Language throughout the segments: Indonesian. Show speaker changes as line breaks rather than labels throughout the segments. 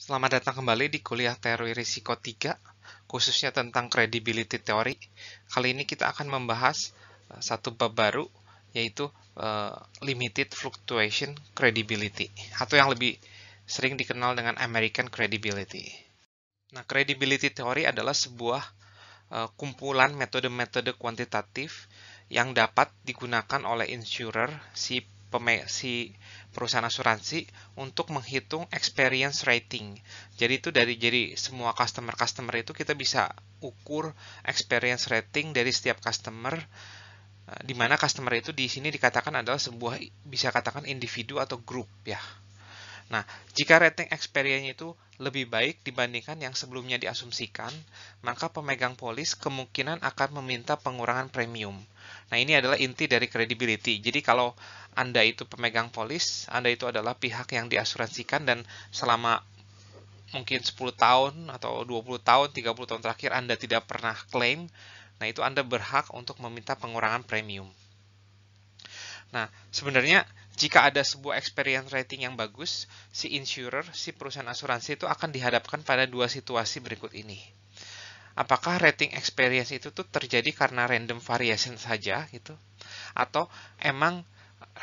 Selamat datang kembali di kuliah teori risiko 3, khususnya tentang credibility theory. Kali ini kita akan membahas satu bab baru, yaitu limited fluctuation credibility, atau yang lebih sering dikenal dengan American credibility. Nah, credibility theory adalah sebuah kumpulan metode-metode kuantitatif yang dapat digunakan oleh insurer, si perusahaan asuransi untuk menghitung experience rating. Jadi itu jadi semua customer itu kita bisa ukur experience rating dari setiap customer, di mana customer itu di sini dikatakan adalah sebuah, bisa katakan individu atau grup ya. Nah, jika rating experience itu lebih baik dibandingkan yang sebelumnya diasumsikan, maka pemegang polis kemungkinan akan meminta pengurangan premium. Nah, ini adalah inti dari credibility. Jadi kalau Anda itu pemegang polis, Anda itu adalah pihak yang diasuransikan dan selama mungkin 10 tahun atau 20 tahun, 30 tahun terakhir Anda tidak pernah klaim, nah itu Anda berhak untuk meminta pengurangan premium. Nah, sebenarnya jika ada sebuah experience rating yang bagus, si insurer, si perusahaan asuransi itu akan dihadapkan pada dua situasi berikut ini. Apakah rating experience itu tuh terjadi karena random variation saja gitu? Atau emang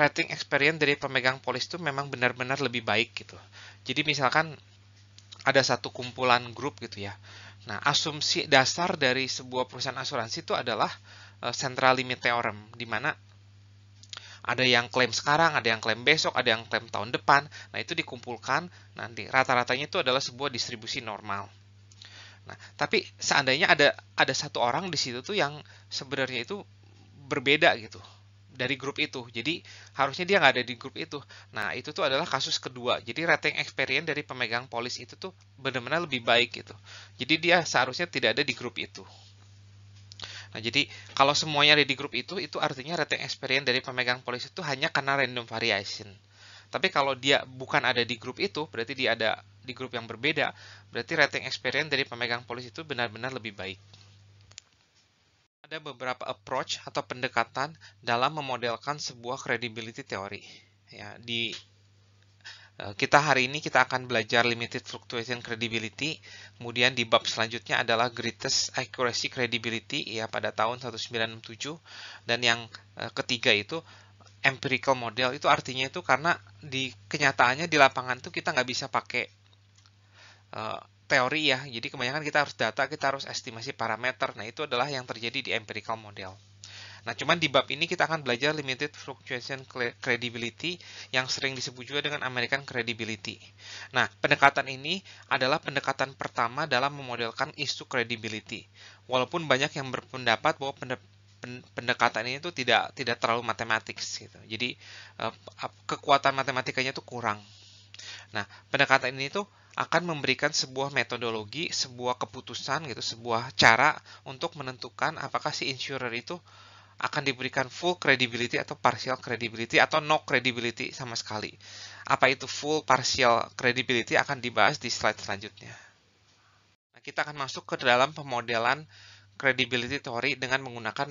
rating experience dari pemegang polis itu memang benar-benar lebih baik gitu. Jadi misalkan ada satu kumpulan grup gitu ya. Nah, asumsi dasar dari sebuah perusahaan asuransi itu adalah central limit theorem, di mana ada yang klaim sekarang, ada yang klaim besok, ada yang klaim tahun depan. Nah, itu dikumpulkan, nanti rata-ratanya itu adalah sebuah distribusi normal. Nah, tapi seandainya ada satu orang di situ tuh yang sebenarnya itu berbeda gitu dari grup itu. Jadi harusnya dia nggak ada di grup itu. Nah, itu tuh adalah kasus kedua. Jadi rating experience dari pemegang polis itu tuh benar-benar lebih baik gitu. Jadi dia seharusnya tidak ada di grup itu. Nah, jadi kalau semuanya ada di grup itu artinya rating experience dari pemegang polis itu hanya karena random variation. Tapi kalau dia bukan ada di grup itu, berarti dia ada di grup yang berbeda, berarti rating experience dari pemegang polis itu benar-benar lebih baik. Ada beberapa approach atau pendekatan dalam memodelkan sebuah credibility theory. Ya, kita hari ini kita akan belajar limited fluctuation credibility, kemudian di bab selanjutnya adalah greatest accuracy credibility ya pada tahun 1967, dan yang ketiga itu empirical model. Itu artinya itu karena di kenyataannya di lapangan itu kita nggak bisa pakai teori ya, jadi kebanyakan kita harus data, kita harus estimasi parameter. Nah, itu adalah yang terjadi di empirical model. Nah, cuman di bab ini kita akan belajar limited fluctuation credibility yang sering disebut juga dengan American credibility. Nah, pendekatan ini adalah pendekatan pertama dalam memodelkan isu credibility. Walaupun banyak yang berpendapat bahwa pendekatan ini tuh tidak terlalu matematik gitu. Jadi kekuatan matematikanya tuh kurang. Nah, pendekatan ini tuh akan memberikan sebuah metodologi, sebuah keputusan gitu, sebuah cara untuk menentukan apakah si insurer itu akan diberikan full credibility atau partial credibility atau no credibility sama sekali. Apa itu full partial credibility akan dibahas di slide selanjutnya. Nah, kita akan masuk ke dalam pemodelan credibility theory dengan menggunakan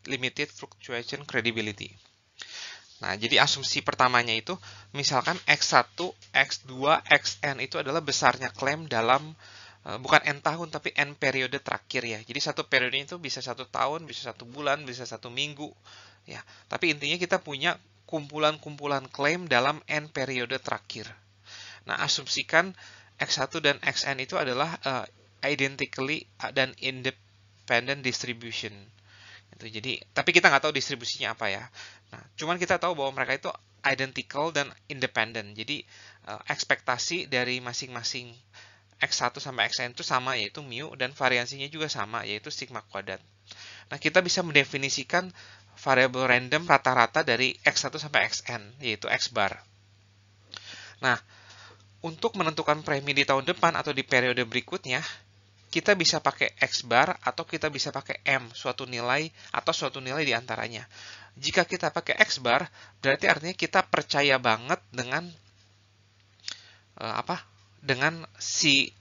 limited fluctuation credibility. Nah, jadi asumsi pertamanya itu misalkan X1, X2, Xn itu adalah besarnya klaim dalam bukan N tahun tapi N periode terakhir ya. Jadi satu periode itu bisa 1 tahun, bisa 1 bulan, bisa 1 minggu ya. Tapi intinya kita punya kumpulan-kumpulan klaim dalam N periode terakhir. Nah, asumsikan X1 dan Xn itu adalah identically dan independent distribution. Jadi, tapi kita nggak tahu distribusinya apa ya. Nah, cuman kita tahu bahwa mereka itu identical dan independent. Jadi, ekspektasi dari masing-masing X1 sampai Xn itu sama, yaitu mu, dan variansinya juga sama, yaitu sigma kuadrat. Nah, kita bisa mendefinisikan variabel random rata-rata dari X1 sampai Xn, yaitu X bar. Nah, untuk menentukan premi di tahun depan atau di periode berikutnya, kita bisa pakai X bar atau kita bisa pakai M, suatu nilai atau suatu nilai di antaranya. Jika kita pakai X bar, berarti artinya kita percaya banget dengan dengan si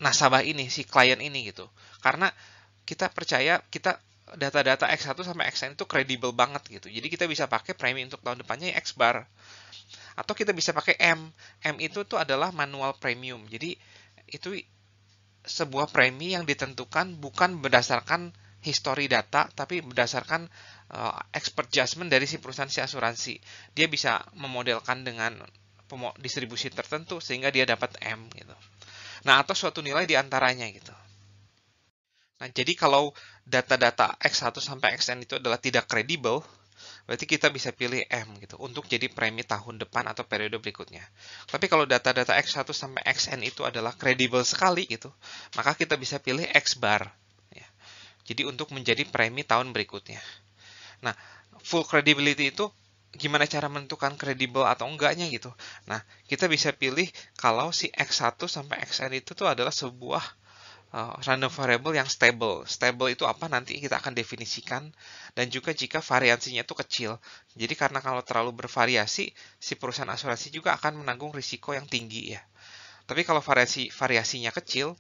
nasabah ini, si klien ini gitu. Karena kita percaya data-data X1 sampai Xn itu kredibel banget gitu. Jadi kita bisa pakai premi untuk tahun depannya ya X bar. Atau kita bisa pakai M. M itu tuh adalah manual premium. Jadi itu sebuah premi yang ditentukan bukan berdasarkan history data, tapi berdasarkan expert judgment dari si perusahaan si asuransi. Dia bisa memodelkan dengan distribusi tertentu sehingga dia dapat M gitu. Nah, atau suatu nilai di antaranya gitu. Nah, jadi kalau data-data X1 sampai Xn itu adalah tidak kredibel, berarti kita bisa pilih M gitu untuk jadi premi tahun depan atau periode berikutnya. Tapi kalau data-data X1 sampai Xn itu adalah kredibel sekali gitu, maka kita bisa pilih X bar. Ya. Jadi untuk menjadi premi tahun berikutnya. Nah, full credibility itu gimana cara menentukan kredibel atau enggaknya gitu. Nah, kita bisa pilih kalau si X1 sampai Xn itu tuh adalah sebuah random variable yang stable. Stable itu apa nanti kita akan definisikan, dan juga jika variansinya itu kecil. Jadi karena kalau terlalu bervariasi, si perusahaan asuransi juga akan menanggung risiko yang tinggi ya. Tapi kalau variasinya kecil,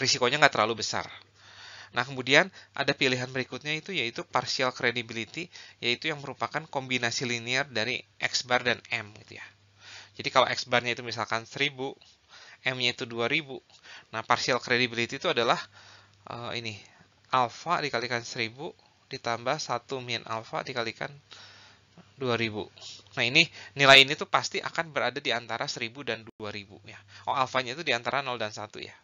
risikonya nggak terlalu besar. Nah, kemudian ada pilihan berikutnya itu yaitu partial credibility, yaitu yang merupakan kombinasi linear dari X bar dan M gitu ya. Jadi kalau X barnya itu misalkan 1000, M-nya itu 2000. Nah, partial credibility itu adalah ini alpha dikalikan 1000 ditambah 1 min alpha dikalikan 2000. Nah, nilai ini tuh pasti akan berada di antara 1000 dan 2000 ya. Oh, alfanya itu di antara 0 dan 1 ya.